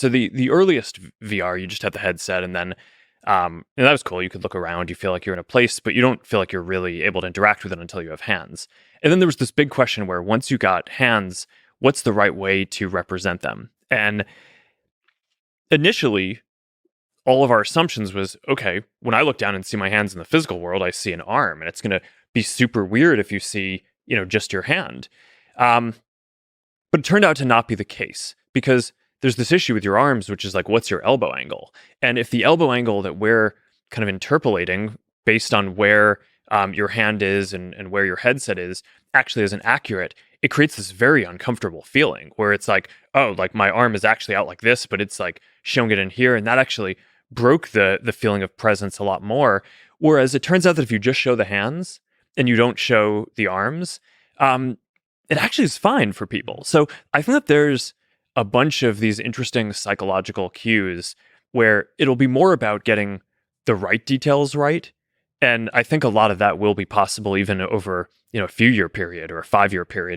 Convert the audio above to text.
So the earliest VR, you just had the headset, and then and that was cool. You could look around, you feel like you're in a place, but you don't feel like you're really able to interact with it until you have hands. And then there was this big question where once you got hands, what's the right way to represent them? And initially, all of our assumptions was, okay, when I look down and see my hands in the physical world, I see an arm, and it's going to be super weird if you see, just your hand. Um, but it turned out to not be the case because there's this issue with your arms, which is like, what's your elbow angle? And if the elbow angle that we're kind of interpolating based on where your hand is and where your headset is actually isn't accurate, it creates this very uncomfortable feeling where it's like, oh, like my arm is actually out like this, but it's like showing it in here. And that actually broke the feeling of presence a lot more. Whereas it turns out that if you just show the hands and you don't show the arms, it actually is fine for people. So I think that there's a bunch of these interesting psychological cues where it'll be more about getting the right details right. And I think a lot of that will be possible even over, a few year period or a 5-year period.